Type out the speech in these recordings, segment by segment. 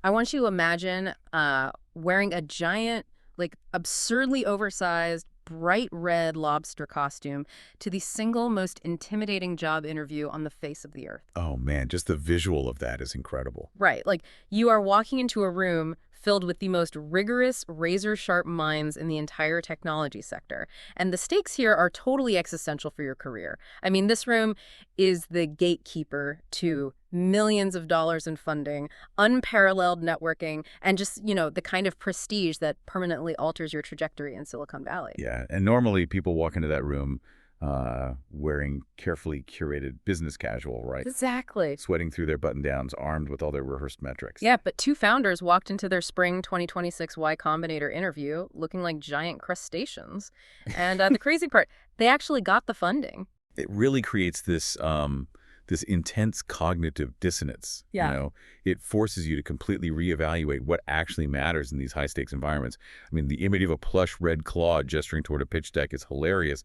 I want you to imagine wearing a giant, like absurdly oversized, bright red lobster costume to the single most intimidating job interview on the face of the earth. Oh man, just the visual of that is incredible. Right. Like you are walking into a room filled with the most rigorous, razor-sharp minds in the entire technology sector. And the stakes here are totally existential for your career. I mean, this room is the gatekeeper to millions of dollars in funding, unparalleled networking, and just, the kind of prestige that permanently alters your trajectory in Silicon Valley. Yeah, and normally people walk into that room wearing carefully curated business casual, right? Exactly. Sweating through their button-downs, armed with all their rehearsed metrics. Yeah, but two founders walked into their spring 2026 Y Combinator interview looking like giant crustaceans. And the crazy part, they actually got the funding. It really creates this intense cognitive dissonance. Yeah. It forces you to completely reevaluate what actually matters in these high-stakes environments. I mean, the image of a plush red claw gesturing toward a pitch deck is hilarious,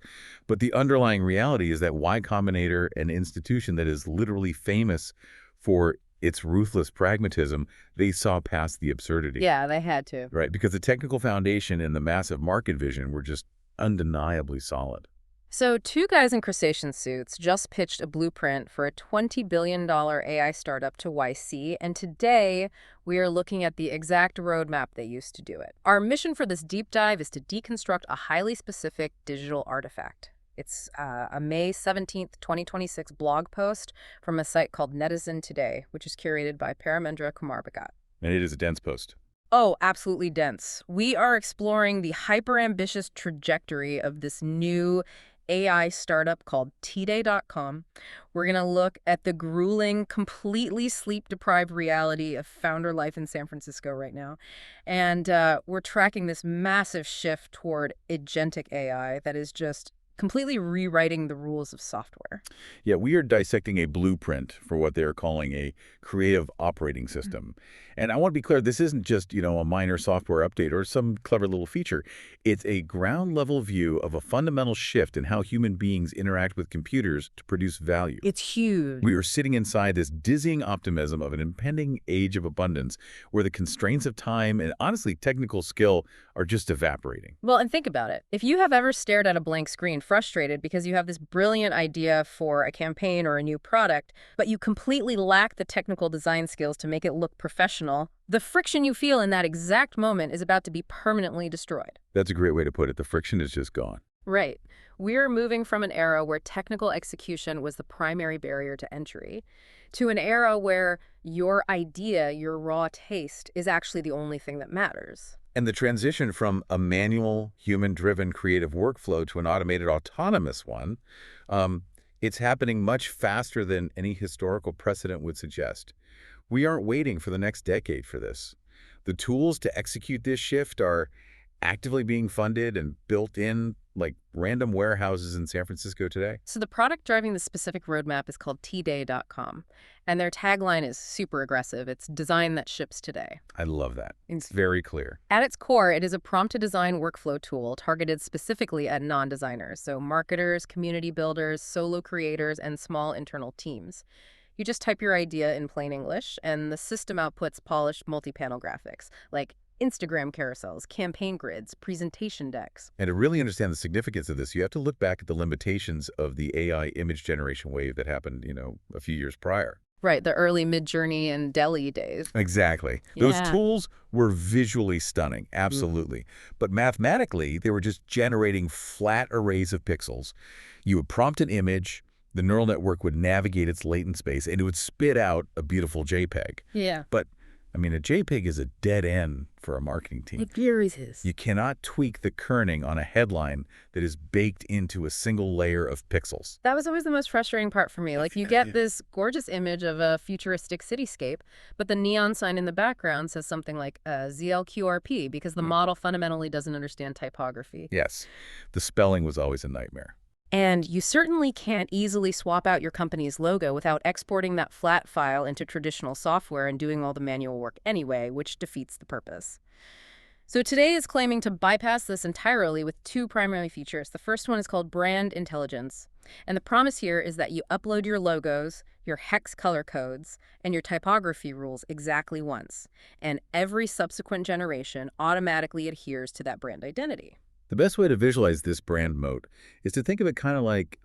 but the underlying reality is that Y Combinator, an institution that is literally famous for its ruthless pragmatism, they saw past the absurdity. Yeah, they had to. Right, because the technical foundation and the massive market vision were just undeniably solid. So two guys in crustacean suits just pitched a blueprint for a $20 billion AI startup to YC, and today we are looking at the exact roadmap they used to do it. Our mission for this deep dive is to deconstruct a highly specific digital artifact. It's a May 17th, 2026 blog post from a site called Netizen Tday, which is curated by Paramendra Kumarbhagat. And it is a dense post. Oh, absolutely dense. We are exploring the hyper-ambitious trajectory of this new AI startup called Tday.com. We're going to look at the grueling, completely sleep-deprived reality of founder life in San Francisco right now. And we're tracking this massive shift toward agentic AI that is just completely rewriting the rules of software. Yeah, we are dissecting a blueprint for what they're calling a creative operating system. And I want to be clear, this isn't just, a minor software update or some clever little feature. It's a ground-level view of a fundamental shift in how human beings interact with computers to produce value. It's huge. We are sitting inside this dizzying optimism of an impending age of abundance where the constraints of time and, honestly, technical skill are just evaporating. Well, and think about it. If you have ever stared at a blank screen frustrated because you have this brilliant idea for a campaign or a new product, but you completely lack the technical design skills to make it look professional, the friction you feel in that exact moment is about to be permanently destroyed. That's a great way to put it. The friction is just gone. Right. We're moving from an era where technical execution was the primary barrier to entry to an era where your idea, your raw taste, is actually the only thing that matters. And the transition from a manual, human-driven creative workflow to an automated, autonomous one, it's happening much faster than any historical precedent would suggest. We aren't waiting for the next decade for this. The tools to execute this shift are actively being funded and built in like random warehouses in San Francisco today. So the product driving the specific roadmap is called Tday.com, and their tagline is super aggressive. It's design that ships today. I love that. It's very clear. At its core, it is a prompt-to-design workflow tool targeted specifically at non-designers, so marketers, community builders, solo creators, and small internal teams. You just type your idea in plain English, and the system outputs polished multi-panel graphics, like Instagram carousels, campaign grids, presentation decks. And to really understand the significance of this, you have to look back at the limitations of the AI image generation wave that happened, a few years prior. Right, the early Midjourney and Delhi days. Exactly. Yeah. Those tools were visually stunning, absolutely. But mathematically, they were just generating flat arrays of pixels. You would prompt an image, the neural network would navigate its latent space, and it would spit out a beautiful JPEG. Yeah. But a JPEG is a dead end for a marketing team. It varies his. You cannot tweak the kerning on a headline that is baked into a single layer of pixels. That was always the most frustrating part for me. Like, you get this gorgeous image of a futuristic cityscape, but the neon sign in the background says something like ZLQRP because the model fundamentally doesn't understand typography. Yes. The spelling was always a nightmare. And you certainly can't easily swap out your company's logo without exporting that flat file into traditional software and doing all the manual work anyway, which defeats the purpose. So Tday is claiming to bypass this entirely with two primary features. The first one is called brand intelligence. And the promise here is that you upload your logos, your hex color codes, and your typography rules exactly once. And every subsequent generation automatically adheres to that brand identity. The best way to visualize this brand moat is to think of it kind of like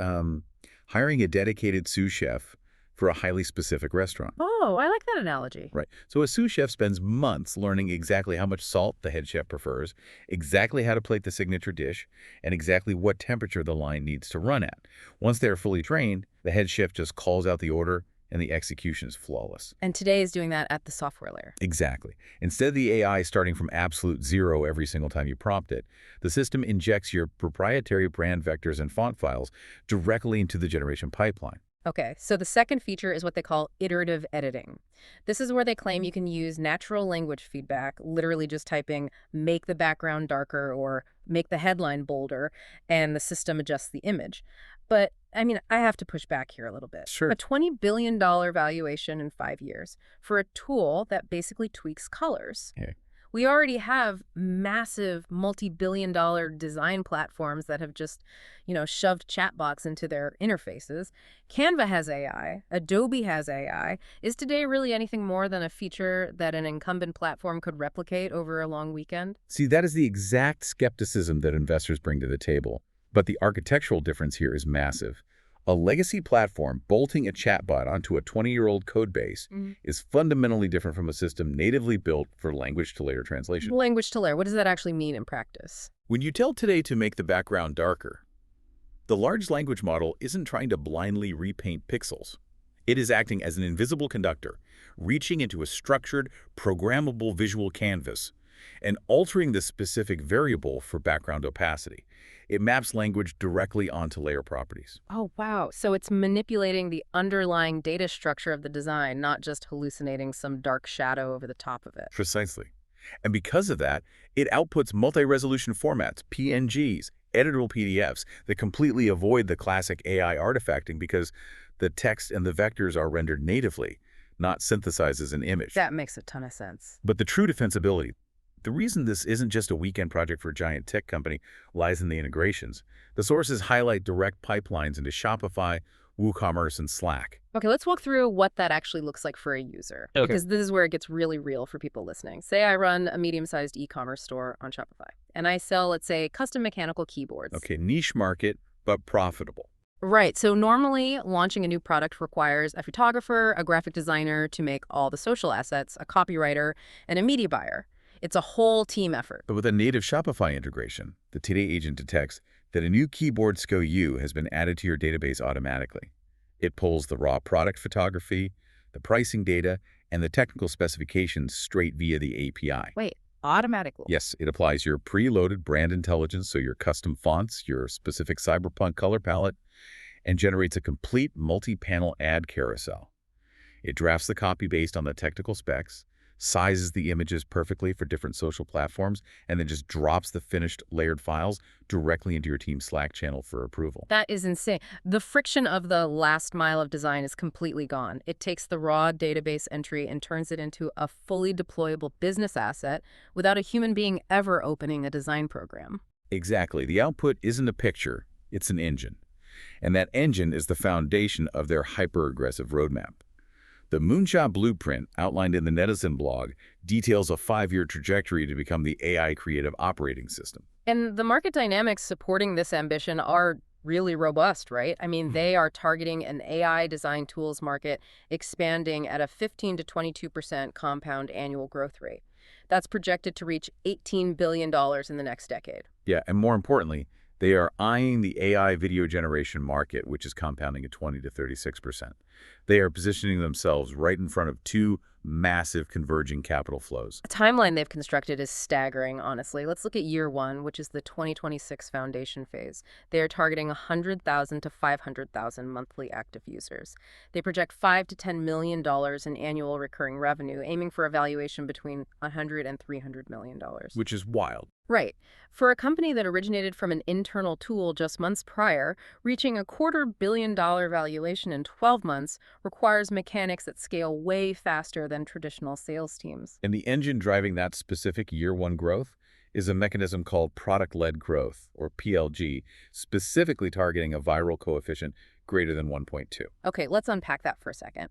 hiring a dedicated sous chef for a highly specific restaurant. Oh, I like that analogy. Right. So a sous chef spends months learning exactly how much salt the head chef prefers, exactly how to plate the signature dish, and exactly what temperature the line needs to run at. Once they're fully trained, the head chef just calls out the order and the execution is flawless. And Tday is doing that at the software layer. Exactly. Instead of the AI starting from absolute zero every single time you prompt it, the system injects your proprietary brand vectors and font files directly into the generation pipeline. Okay, so the second feature is what they call iterative editing. This is where they claim you can use natural language feedback, literally just typing, make the background darker or make the headline bolder, and the system adjusts the image. But, I mean, I have to push back here a little bit. Sure. A $20 billion valuation in 5 years for a tool that basically tweaks colors. Yeah. We already have massive multi-billion-dollar design platforms that have just, shoved chatbots into their interfaces. Canva has AI. Adobe has AI. Is Tday really anything more than a feature that an incumbent platform could replicate over a long weekend? See, that is the exact skepticism that investors bring to the table. But the architectural difference here is massive. A legacy platform bolting a chatbot onto a 20-year-old code base is fundamentally different from a system natively built for language-to-layer translation. Language to layer. What does that actually mean in practice? When you tell Tday to make the background darker, the large language model isn't trying to blindly repaint pixels. It is acting as an invisible conductor, reaching into a structured, programmable visual canvas and altering the specific variable for background opacity. It maps language directly onto layer properties. Oh, wow. So it's manipulating the underlying data structure of the design, not just hallucinating some dark shadow over the top of it. Precisely. And because of that, it outputs multi-resolution formats, PNGs, editable PDFs that completely avoid the classic AI artifacting because the text and the vectors are rendered natively, not synthesized as an image. That makes a ton of sense. But the true defensibility, the reason this isn't just a weekend project for a giant tech company, lies in the integrations. The sources highlight direct pipelines into Shopify, WooCommerce, and Slack. Okay, let's walk through what that actually looks like for a user. Okay. Because this is where it gets really real for people listening. Say I run a medium-sized e-commerce store on Shopify, and I sell, let's say, custom mechanical keyboards. Okay, niche market, but profitable. Right. So normally launching a new product requires a photographer, a graphic designer to make all the social assets, a copywriter, and a media buyer. It's a whole team effort. But with a native Shopify integration, the Tday agent detects that a new keyboard SKU has been added to your database automatically. It pulls the raw product photography, the pricing data, and the technical specifications straight via the API. Wait, automatically? Yes, it applies your preloaded brand intelligence, so your custom fonts, your specific cyberpunk color palette, and generates a complete multi-panel ad carousel. It drafts the copy based on the technical specs, sizes the images perfectly for different social platforms, and then just drops the finished layered files directly into your team's Slack channel for approval. That is insane. The friction of the last mile of design is completely gone. It takes the raw database entry and turns it into a fully deployable business asset without a human being ever opening a design program. Exactly. The output isn't a picture, it's an engine. And that engine is the foundation of their hyper-aggressive roadmap. The Moonshot Blueprint, outlined in the Netizen blog, details a 5-year trajectory to become the AI creative operating system. And the market dynamics supporting this ambition are really robust, right? I mean, they are targeting an AI design tools market expanding at a 15 to 22% compound annual growth rate. That's projected to reach $18 billion in the next decade. Yeah, and more importantly, they are eyeing the AI video generation market, which is compounding at 20 to 36%. They are positioning themselves right in front of two massive converging capital flows. The timeline they've constructed is staggering, honestly. Let's look at year one, which is the 2026 foundation phase. They are targeting 100,000 to 500,000 monthly active users. They project $5 to $10 million in annual recurring revenue, aiming for a valuation between $100 and $300 million. Which is wild. Right. For a company that originated from an internal tool just months prior, reaching a $250 million valuation in 12 months requires mechanics that scale way faster than traditional sales teams. And the engine driving that specific year one growth is a mechanism called product-led growth, or PLG, specifically targeting a viral coefficient greater than 1.2. Okay, let's unpack that for a second.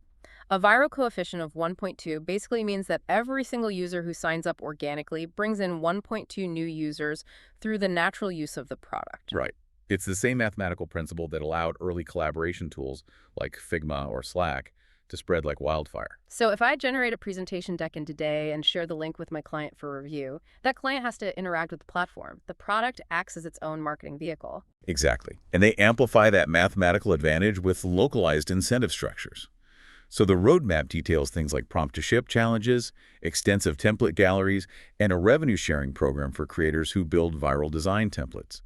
A viral coefficient of 1.2 basically means that every single user who signs up organically brings in 1.2 new users through the natural use of the product. Right. It's the same mathematical principle that allowed early collaboration tools like Figma or Slack to spread like wildfire. So if I generate a presentation deck in Tday and share the link with my client for review, that client has to interact with the platform. The product acts as its own marketing vehicle. Exactly. And they amplify that mathematical advantage with localized incentive structures. So the roadmap details things like prompt-to-ship challenges, extensive template galleries, and a revenue-sharing program for creators who build viral design templates.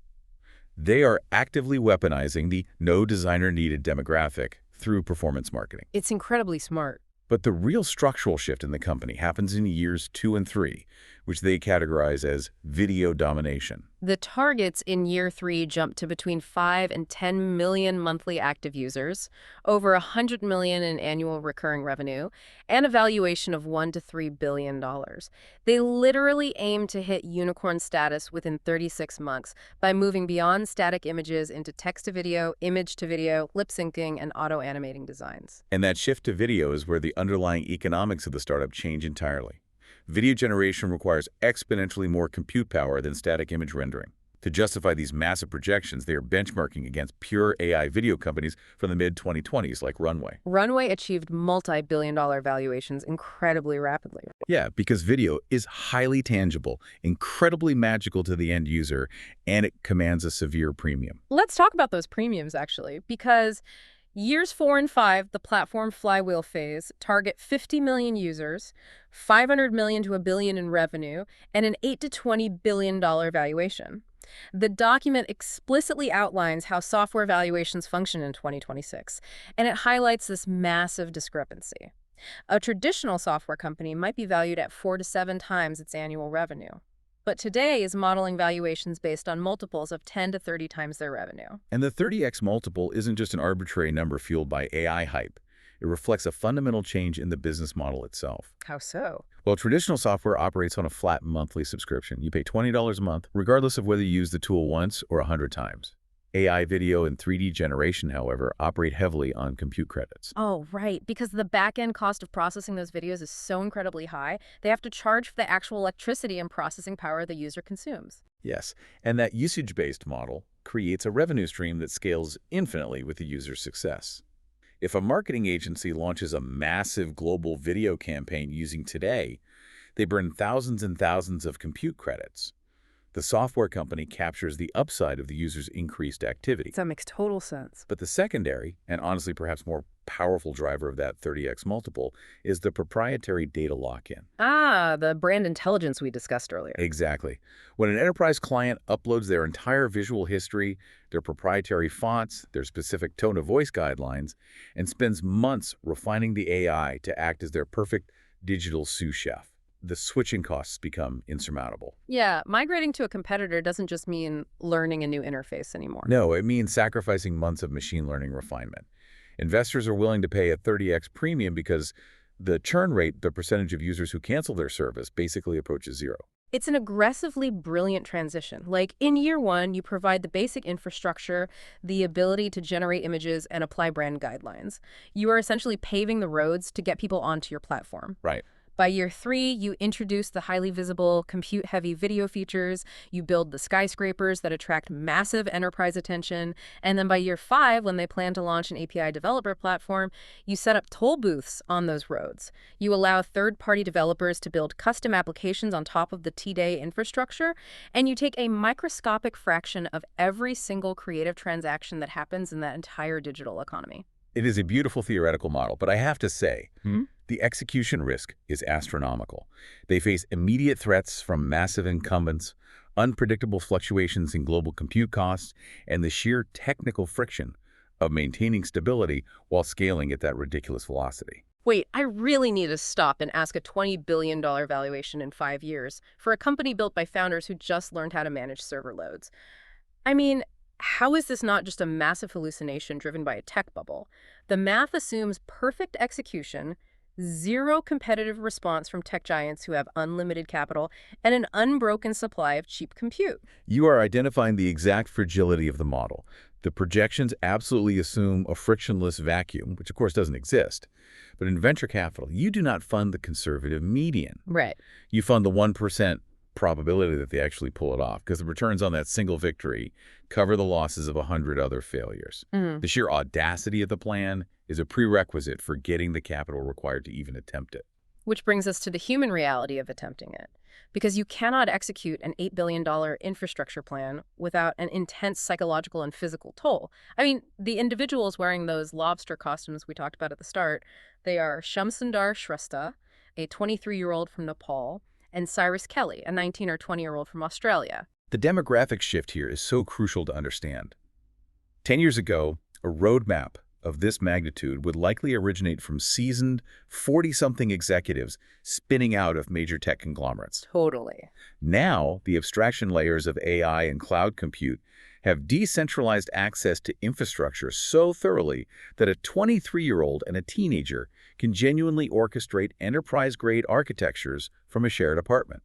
They are actively weaponizing the no designer needed demographic through performance marketing. It's incredibly smart. But the real structural shift in the company happens in years 2 and 3, which they categorize as video domination. The targets in year 3 jump to between 5 and 10 million monthly active users, over 100 million in annual recurring revenue, and a valuation of $1 to $3 billion. They literally aim to hit unicorn status within 36 months by moving beyond static images into text-to-video, image-to-video, lip-syncing, and auto-animating designs. And that shift to video is where the underlying economics of the startup change entirely. Video generation requires exponentially more compute power than static image rendering. To justify these massive projections, they are benchmarking against pure AI video companies from the mid-2020s like Runway. Runway achieved multi-billion-dollar valuations incredibly rapidly. Yeah, because video is highly tangible, incredibly magical to the end user, and it commands a severe premium. Let's talk about those premiums, actually, because years 4 and 5, the platform flywheel phase, target 50 million users, 500 million to $1 billion in revenue, and an $8 to $20 billion valuation. The document explicitly outlines how software valuations function in 2026, and it highlights this massive discrepancy. A traditional software company might be valued at 4 to 7 times its annual revenue. But Tday is modeling valuations based on multiples of 10 to 30 times their revenue. And the 30x multiple isn't just an arbitrary number fueled by AI hype. It reflects a fundamental change in the business model itself. How so? Well, traditional software operates on a flat monthly subscription. You pay $20 a month, regardless of whether you use the tool once or 100 times. AI video and 3D generation, however, operate heavily on compute credits. Oh, right. Because the back-end cost of processing those videos is so incredibly high, they have to charge for the actual electricity and processing power the user consumes. Yes, and that usage-based model creates a revenue stream that scales infinitely with the user's success. If a marketing agency launches a massive global video campaign using Tday, they burn thousands and thousands of compute credits. The software company captures the upside of the user's increased activity. That makes total sense. But the secondary, and honestly perhaps more powerful driver of that 30x multiple, is the proprietary data lock-in. Ah, the brand intelligence we discussed earlier. Exactly. When an enterprise client uploads their entire visual history, their proprietary fonts, their specific tone of voice guidelines, and spends months refining the AI to act as their perfect digital sous chef, the switching costs become insurmountable. Yeah, migrating to a competitor doesn't just mean learning a new interface anymore. No, it means sacrificing months of machine learning refinement. Investors are willing to pay a 30x premium because the churn rate, the percentage of users who cancel their service, basically approaches zero. It's an aggressively brilliant transition. Like, in year 1, you provide the basic infrastructure, the ability to generate images and apply brand guidelines. You are essentially paving the roads to get people onto your platform. Right. By year 3, you introduce the highly visible, compute-heavy video features, you build the skyscrapers that attract massive enterprise attention, and then by year 5, when they plan to launch an API developer platform, you set up toll booths on those roads. You allow third-party developers to build custom applications on top of the Tday infrastructure, and you take a microscopic fraction of every single creative transaction that happens in that entire digital economy. It is a beautiful theoretical model, but I have to say, the execution risk is astronomical. They face immediate threats from massive incumbents, unpredictable fluctuations in global compute costs, and the sheer technical friction of maintaining stability while scaling at that ridiculous velocity. Wait, I really need to stop and ask a $20 billion valuation in 5 years for a company built by founders who just learned how to manage server loads. I mean, how is this not just a massive hallucination driven by a tech bubble? The math assumes perfect execution, Zero competitive response from tech giants who have unlimited capital and an unbroken supply of cheap compute. You are identifying the exact fragility of the model. The projections absolutely assume a frictionless vacuum, which of course doesn't exist. But in venture capital, you do not fund the conservative median. Right. You fund the 1% probability that they actually pull it off, because the returns on that single victory cover the losses of 100 other failures. Mhm. The sheer audacity of the plan is a prerequisite for getting the capital required to even attempt it. Which brings us to the human reality of attempting it. Because you cannot execute an $8 billion infrastructure plan without an intense psychological and physical toll. I mean, the individuals wearing those lobster costumes we talked about at the start, they are Shamsundar Shrestha, a 23-year-old from Nepal, and Cyrus Kelly, a 19 or 20-year-old from Australia. The demographic shift here is so crucial to understand. 10 years ago, a roadmap of this magnitude would likely originate from seasoned 40-something executives spinning out of major tech conglomerates. Totally. Now, the abstraction layers of AI and cloud compute have decentralized access to infrastructure so thoroughly that a 23-year-old and a teenager can genuinely orchestrate enterprise-grade architectures from a shared apartment.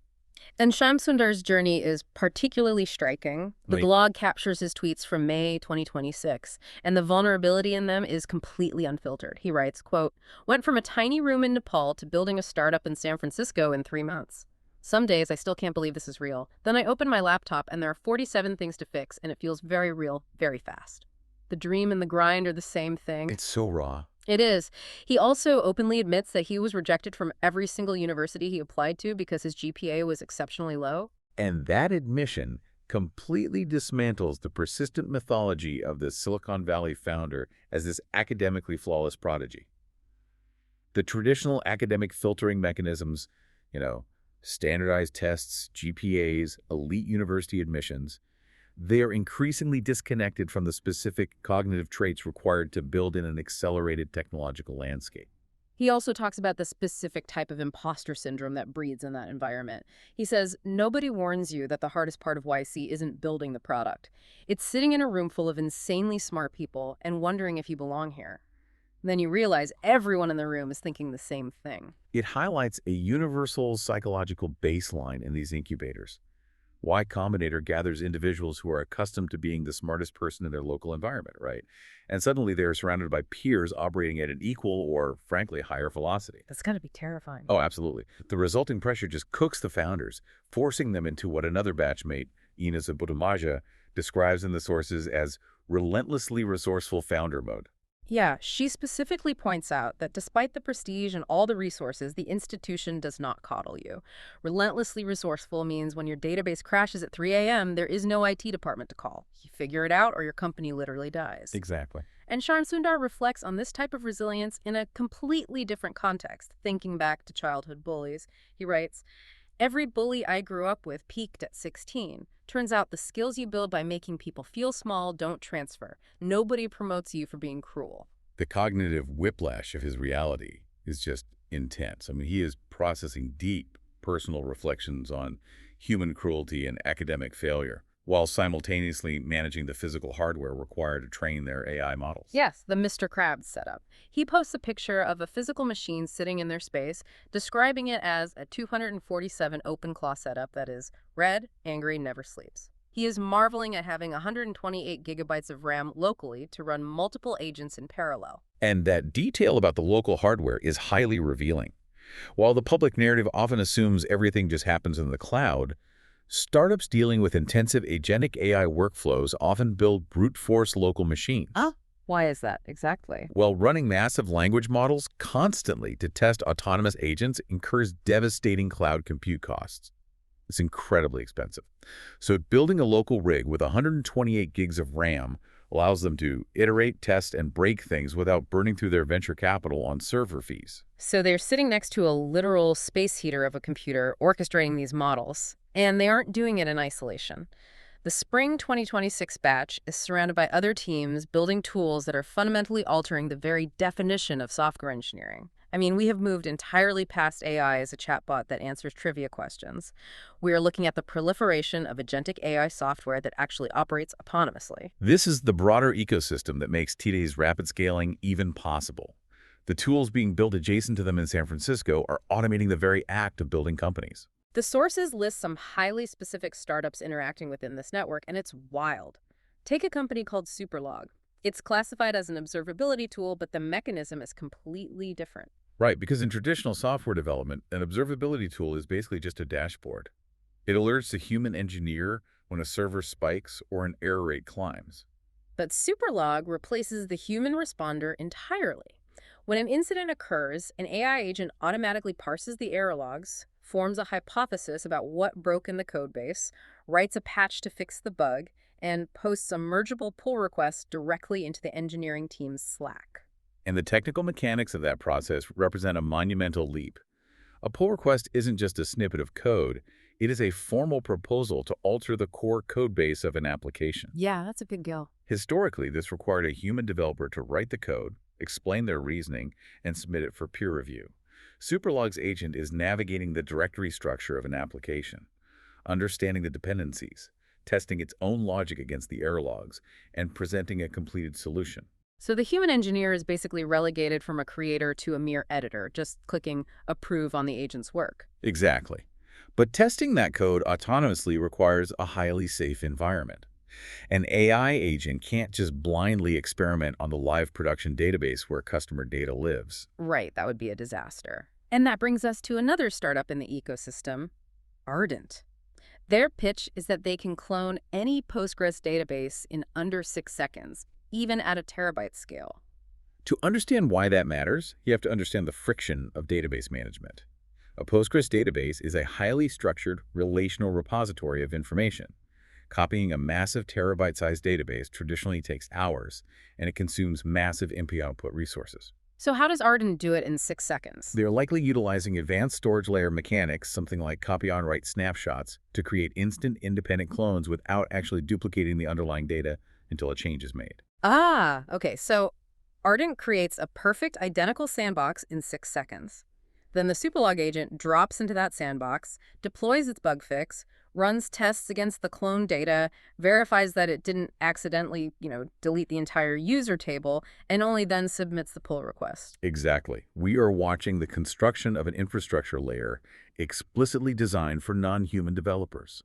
And Shamsundar's journey is particularly striking. The Right. blog captures his tweets from May 2026, and the vulnerability in them is completely unfiltered. He writes, quote, "Went from a tiny room in Nepal to building a startup in San Francisco in 3 months. Some days I still can't believe this is real. Then I open my laptop and there are 47 things to fix, and it feels very real, very fast. The dream and the grind are the same thing." It's so raw. It is. He also openly admits that he was rejected from every single university he applied to because his GPA was exceptionally low. And that admission completely dismantles the persistent mythology of the Silicon Valley founder as this academically flawless prodigy. The traditional academic filtering mechanisms, standardized tests, GPAs, elite university admissions, they are increasingly disconnected from the specific cognitive traits required to build in an accelerated technological landscape. He also talks about the specific type of imposter syndrome that breeds in that environment. He says, nobody warns you that the hardest part of YC isn't building the product. It's sitting in a room full of insanely smart people and wondering if you belong here. Then you realize everyone in the room is thinking the same thing. It highlights a universal psychological baseline in these incubators. Y Combinator gathers individuals who are accustomed to being the smartest person in their local environment, right? And suddenly they're surrounded by peers operating at an equal or, frankly, higher velocity. That's got to be terrifying. Oh, absolutely. The resulting pressure just cooks the founders, forcing them into what another batchmate, Ines Abudumaja, describes in the sources as relentlessly resourceful founder mode. Yeah, she specifically points out that despite the prestige and all the resources, the institution does not coddle you. Relentlessly resourceful means when your database crashes at 3 a.m., there is no IT department to call. You figure it out or your company literally dies. Exactly. And Sharm Sundar reflects on this type of resilience in a completely different context, thinking back to childhood bullies. He writes, "Every bully I grew up with peaked at 16. Turns out the skills you build by making people feel small don't transfer. Nobody promotes you for being cruel." The cognitive whiplash of his reality is just intense. I mean, he is processing deep personal reflections on human cruelty and academic failure, while simultaneously managing the physical hardware required to train their AI models. Yes, the Mr. Krabs setup. He posts a picture of a physical machine sitting in their space, describing it as a 247 OpenClaw setup that is red, angry, never sleeps. He is marveling at having 128 gigabytes of RAM locally to run multiple agents in parallel. And that detail about the local hardware is highly revealing. While the public narrative often assumes everything just happens in the cloud, startups dealing with intensive agentic AI workflows often build brute force local machines. Why is that exactly? While running massive language models constantly to test autonomous agents incurs devastating cloud compute costs. It's incredibly expensive. So building a local rig with 128 gigs of RAM allows them to iterate, test, and break things without burning through their venture capital on server fees. So they're sitting next to a literal space heater of a computer orchestrating these models, and they aren't doing it in isolation. The spring 2026 batch is surrounded by other teams building tools that are fundamentally altering the very definition of software engineering. I mean, we have moved entirely past AI as a chatbot that answers trivia questions. We are looking at the proliferation of agentic AI software that actually operates autonomously. This is the broader ecosystem that makes Tday's rapid scaling even possible. The tools being built adjacent to them in San Francisco are automating the very act of building companies. The sources list some highly specific startups interacting within this network, and it's wild. Take a company called Superlog. It's classified as an observability tool, but the mechanism is completely different. Right, because in traditional software development, an observability tool is basically just a dashboard. It alerts the human engineer when a server spikes or an error rate climbs. But Superlog replaces the human responder entirely. When an incident occurs, an AI agent automatically parses the error logs, forms a hypothesis about what broke in the codebase, writes a patch to fix the bug, and posts a mergeable pull request directly into the engineering team's Slack. And the technical mechanics of that process represent a monumental leap. A pull request isn't just a snippet of code, it is a formal proposal to alter the core code base of an application. Yeah, that's a big deal. Historically, this required a human developer to write the code, explain their reasoning, and submit it for peer review. Superlog's agent is navigating the directory structure of an application, understanding the dependencies, testing its own logic against the error logs, and presenting a completed solution. So the human engineer is basically relegated from a creator to a mere editor, just clicking approve on the agent's work. Exactly. But testing that code autonomously requires a highly safe environment. An AI agent can't just blindly experiment on the live production database where customer data lives. Right, that would be a disaster. And that brings us to another startup in the ecosystem, Ardent. Their pitch is that they can clone any Postgres database in under 6 seconds, even at a terabyte scale. To understand why that matters, you have to understand the friction of database management. A Postgres database is a highly structured relational repository of information. Copying a massive terabyte-sized database traditionally takes hours, and it consumes massive input-output resources. So how does Ardent do it in 6 seconds? They're likely utilizing advanced storage layer mechanics, something like copy-on-write snapshots, to create instant independent clones without actually duplicating the underlying data until a change is made. Ah, okay, so Ardent creates a perfect identical sandbox in 6 seconds. Then the Superlog agent drops into that sandbox, deploys its bug fix, runs tests against the cloned data, verifies that it didn't accidentally, delete the entire user table, and only then submits the pull request. Exactly. We are watching the construction of an infrastructure layer explicitly designed for non-human developers.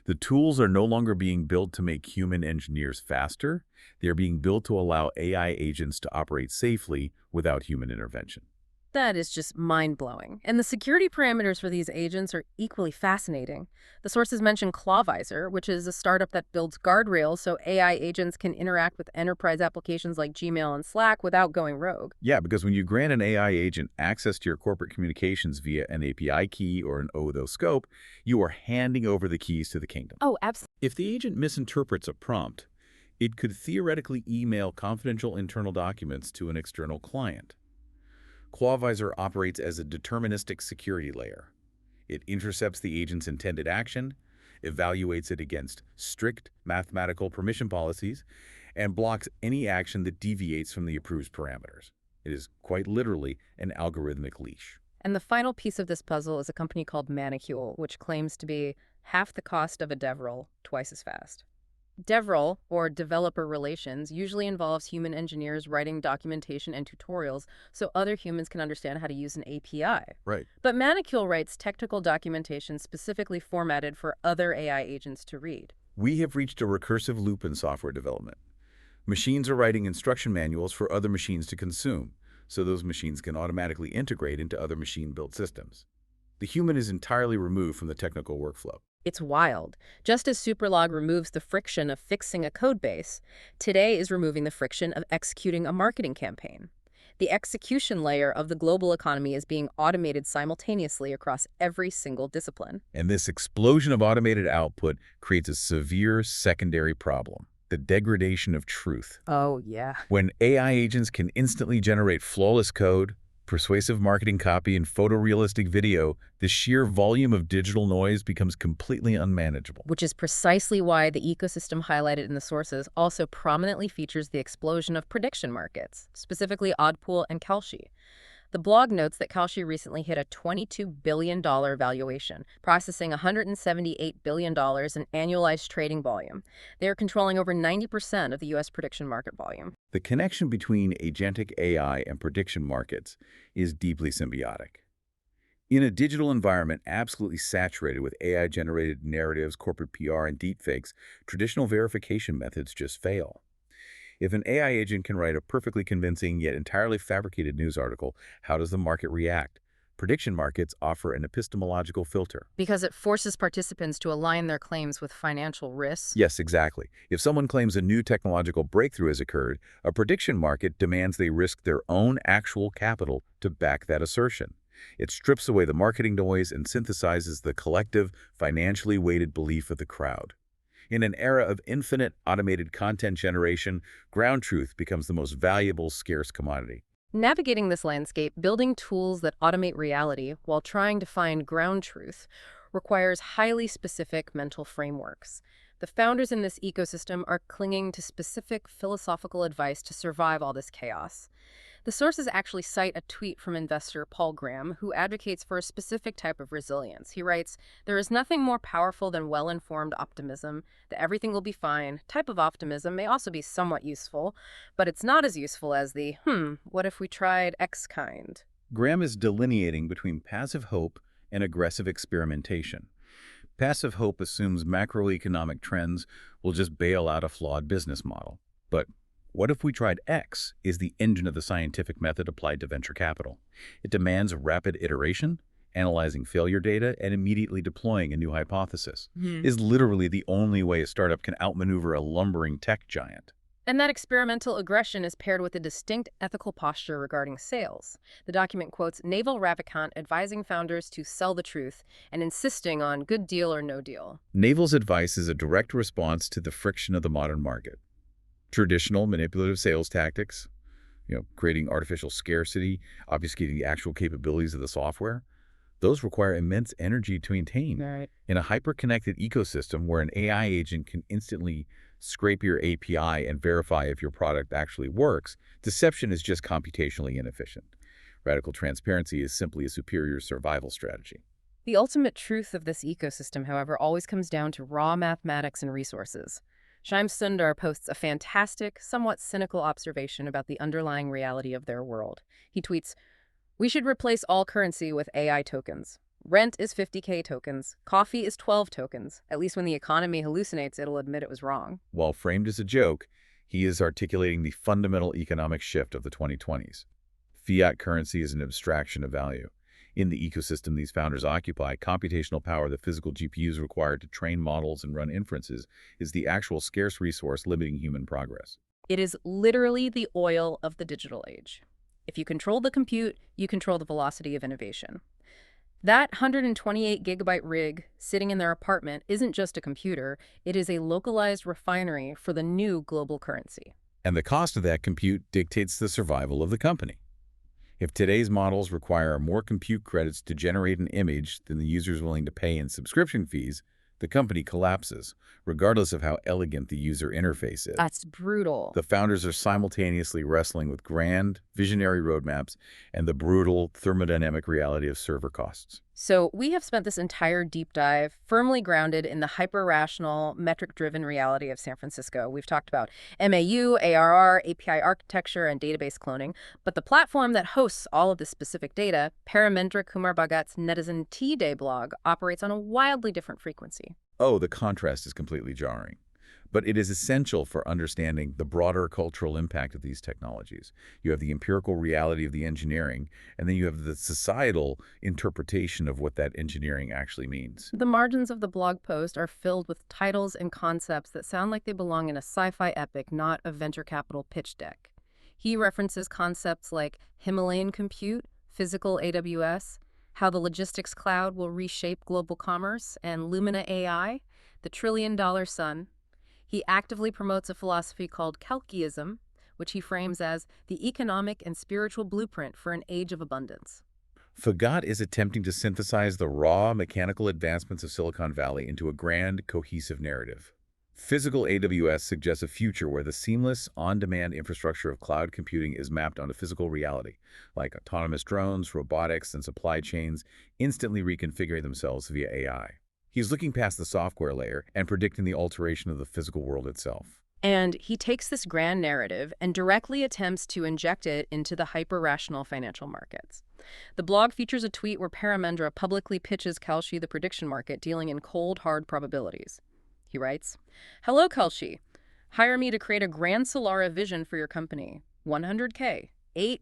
The tools are no longer being built to make human engineers faster. They are being built to allow AI agents to operate safely without human intervention. That is just mind-blowing. And the security parameters for these agents are equally fascinating. The sources mention Clawvisor, which is a startup that builds guardrails so AI agents can interact with enterprise applications like Gmail and Slack without going rogue. Yeah, because when you grant an AI agent access to your corporate communications via an API key or an OAuth scope, you are handing over the keys to the kingdom. Oh, absolutely. If the agent misinterprets a prompt, it could theoretically email confidential internal documents to an external client. Clawvisor operates as a deterministic security layer. It intercepts the agent's intended action, evaluates it against strict mathematical permission policies, and blocks any action that deviates from the approved parameters. It is quite literally an algorithmic leash. And the final piece of this puzzle is a company called Manicule, which claims to be half the cost of a DevRel, twice as fast. DevRel, or developer relations, usually involves human engineers writing documentation and tutorials so other humans can understand how to use an API. Right. But Manicule writes technical documentation specifically formatted for other AI agents to read. We have reached a recursive loop in software development. Machines are writing instruction manuals for other machines to consume, so those machines can automatically integrate into other machine-built systems. The human is entirely removed from the technical workflow. It's wild. Just as Superlog removes the friction of fixing a code base, Tday is removing the friction of executing a marketing campaign. The execution layer of the global economy is being automated simultaneously across every single discipline. And this explosion of automated output creates a severe secondary problem: the degradation of truth. Oh, yeah. When AI agents can instantly generate flawless code, persuasive marketing copy, and photorealistic video, the sheer volume of digital noise becomes completely unmanageable. Which is precisely why the ecosystem highlighted in the sources also prominently features the explosion of prediction markets, specifically Oddpool and Kalshi. The blog notes that Kalshi recently hit a $22 billion valuation, processing $178 billion in annualized trading volume. They are controlling over 90% of the U.S. prediction market volume. The connection between agentic AI and prediction markets is deeply symbiotic. In a digital environment absolutely saturated with AI-generated narratives, corporate PR, and deepfakes, traditional verification methods just fail. If an AI agent can write a perfectly convincing yet entirely fabricated news article, how does the market react? Prediction markets offer an epistemological filter. Because it forces participants to align their claims with financial risks. Yes, exactly. If someone claims a new technological breakthrough has occurred, a prediction market demands they risk their own actual capital to back that assertion. It strips away the marketing noise and synthesizes the collective, financially weighted belief of the crowd. In an era of infinite automated content generation, ground truth becomes the most valuable, scarce commodity. Navigating this landscape, building tools that automate reality while trying to find ground truth requires highly specific mental frameworks. The founders in this ecosystem are clinging to specific philosophical advice to survive all this chaos. The sources actually cite a tweet from investor Paul Graham, who advocates for a specific type of resilience. He writes, "There is nothing more powerful than well-informed optimism. The everything will be fine type of optimism may also be somewhat useful, but it's not as useful as the, what if we tried X kind?" Graham is delineating between passive hope and aggressive experimentation. Passive hope assumes macroeconomic trends will just bail out a flawed business model. But what if we tried X is the engine of the scientific method applied to venture capital. It demands rapid iteration, analyzing failure data, and immediately deploying a new hypothesis. Is literally the only way a startup can outmaneuver a lumbering tech giant. And that experimental aggression is paired with a distinct ethical posture regarding sales. The document quotes Naval Ravikant advising founders to sell the truth and insisting on good deal or no deal. Naval's advice is a direct response to the friction of the modern market. Traditional manipulative sales tactics, creating artificial scarcity, obfuscating the actual capabilities of the software, those require immense energy to maintain. Right. In a hyper-connected ecosystem where an AI agent can instantly scrape your API and verify if your product actually works, deception is just computationally inefficient. Radical transparency is simply a superior survival strategy. The ultimate truth of this ecosystem, however, always comes down to raw mathematics and resources. Shyam Sundar posts a fantastic, somewhat cynical observation about the underlying reality of their world. He tweets, "We should replace all currency with AI tokens. Rent is 50K tokens. Coffee is 12 tokens. At least when the economy hallucinates, it'll admit it was wrong." While framed as a joke, he is articulating the fundamental economic shift of the 2020s. Fiat currency is an abstraction of value. In the ecosystem these founders occupy, computational power, the physical GPUs required to train models and run inferences, is the actual scarce resource limiting human progress. It is literally the oil of the digital age. If you control the compute, you control the velocity of innovation. That 128 gigabyte rig sitting in their apartment isn't just a computer, it is a localized refinery for the new global currency. And the cost of that compute dictates the survival of the company. If today's models require more compute credits to generate an image than the user is willing to pay in subscription fees, the company collapses, regardless of how elegant the user interface is. That's brutal. The founders are simultaneously wrestling with grand, visionary roadmaps and the brutal thermodynamic reality of server costs. So we have spent this entire deep dive firmly grounded in the hyper-rational, metric-driven reality of San Francisco. We've talked about MAU, ARR, API architecture, and database cloning. But the platform that hosts all of this specific data, Paramendra Kumar Bhagat's Netizen Tday blog, operates on a wildly different frequency. Oh, the contrast is completely jarring. But it is essential for understanding the broader cultural impact of these technologies. You have the empirical reality of the engineering, and then you have the societal interpretation of what that engineering actually means. The margins of the blog post are filled with titles and concepts that sound like they belong in a sci-fi epic, not a venture capital pitch deck. He references concepts like Himalayan compute, physical AWS, how the logistics cloud will reshape global commerce, and Lumina AI, the trillion-dollar sun. He actively promotes a philosophy called Kalkiism, which he frames as the economic and spiritual blueprint for an age of abundance. Bhagat is attempting to synthesize the raw mechanical advancements of Silicon Valley into a grand, cohesive narrative. Physical AWS suggests a future where the seamless, on-demand infrastructure of cloud computing is mapped onto physical reality, like autonomous drones, robotics, and supply chains instantly reconfiguring themselves via AI. He's looking past the software layer and predicting the alteration of the physical world itself. And he takes this grand narrative and directly attempts to inject it into the hyper-rational financial markets. The blog features a tweet where Paramendra publicly pitches Kalshi the prediction market, dealing in cold, hard probabilities. He writes, "Hello, Kalshi. Hire me to create a grand Solara vision for your company. 100K,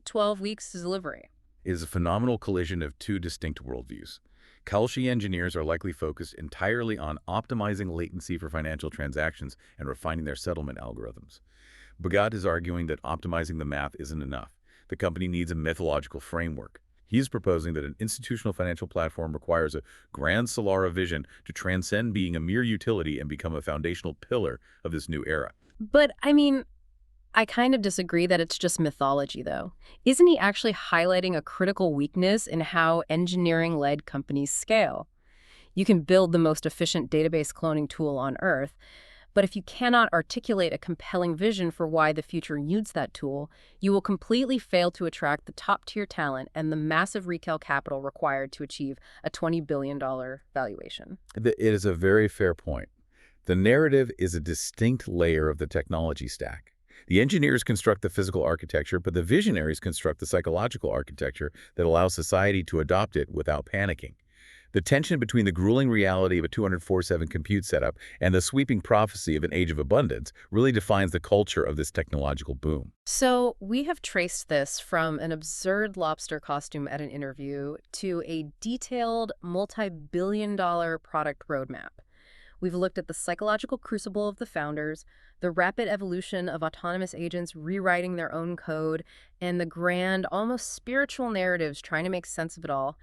12 weeks to delivery." It is a phenomenal collision of two distinct worldviews. Kalshi engineers are likely focused entirely on optimizing latency for financial transactions and refining their settlement algorithms. Bhagat is arguing that optimizing the math isn't enough. The company needs a methodological framework. He is proposing that an institutional financial platform requires a grand Solara vision to transcend being a mere utility and become a foundational pillar of this new era. But, I mean, I kind of disagree that it's just mythology, though. Isn't he actually highlighting a critical weakness in how engineering-led companies scale? You can build the most efficient database cloning tool on Earth, but if you cannot articulate a compelling vision for why the future needs that tool, you will completely fail to attract the top-tier talent and the massive retail capital required to achieve a $20 billion valuation. It is a very fair point. The narrative is a distinct layer of the technology stack. The engineers construct the physical architecture, but the visionaries construct the psychological architecture that allows society to adopt it without panicking. The tension between the grueling reality of a 24/7 compute setup and the sweeping prophecy of an age of abundance really defines the culture of this technological boom. So we have traced this from an absurd lobster costume at an interview to a detailed multi-billion-dollar product roadmap. We've looked at the psychological crucible of the founders, the rapid evolution of autonomous agents rewriting their own code, and the grand, almost spiritual narratives trying to make sense of it all.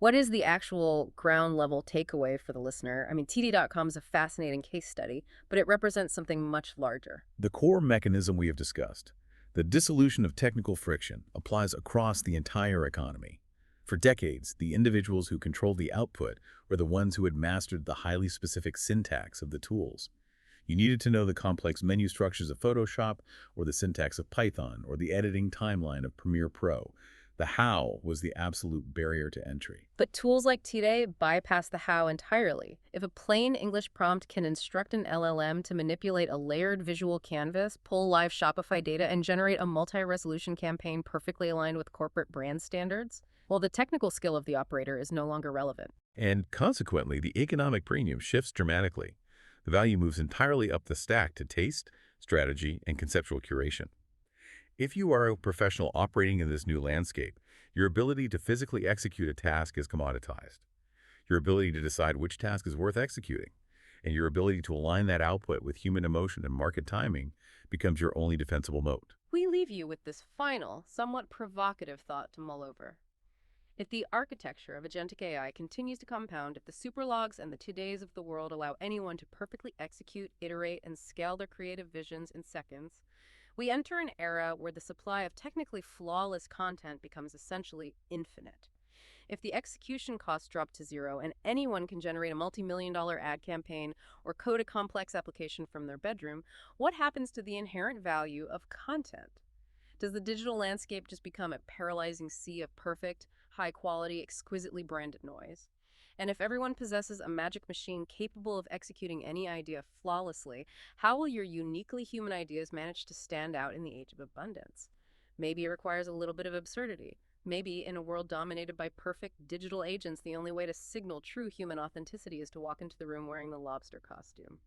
What is the actual ground level takeaway for the listener? I mean, Tday.com is a fascinating case study, but it represents something much larger. The core mechanism we have discussed, the dissolution of technical friction, applies across the entire economy. For decades, the individuals who controlled the output were the ones who had mastered the highly specific syntax of the tools. You needed to know the complex menu structures of Photoshop, or the syntax of Python, or the editing timeline of Premiere Pro. The how was the absolute barrier to entry. But tools like Tday bypass the how entirely. If a plain English prompt can instruct an LLM to manipulate a layered visual canvas, pull live Shopify data, and generate a multi-resolution campaign perfectly aligned with corporate brand standards, well, the technical skill of the operator is no longer relevant. And consequently, the economic premium shifts dramatically. The value moves entirely up the stack to taste, strategy, and conceptual curation. If you are a professional operating in this new landscape, your ability to physically execute a task is commoditized. Your ability to decide which task is worth executing, and your ability to align that output with human emotion and market timing becomes your only defensible moat. We leave you with this final, somewhat provocative thought to mull over. If the architecture of agentic AI continues to compound, if the superlogs and the Tdays of the world allow anyone to perfectly execute, iterate, and scale their creative visions in seconds, we enter an era where the supply of technically flawless content becomes essentially infinite. If the execution costs drop to zero and anyone can generate a multi-million-dollar ad campaign or code a complex application from their bedroom, what happens to the inherent value of content? Does the digital landscape just become a paralyzing sea of perfect, high-quality, exquisitely branded noise? And if everyone possesses a magic machine capable of executing any idea flawlessly, how will your uniquely human ideas manage to stand out in the age of abundance? Maybe it requires a little bit of absurdity. Maybe in a world dominated by perfect digital agents, the only way to signal true human authenticity is to walk into the room wearing the lobster costume.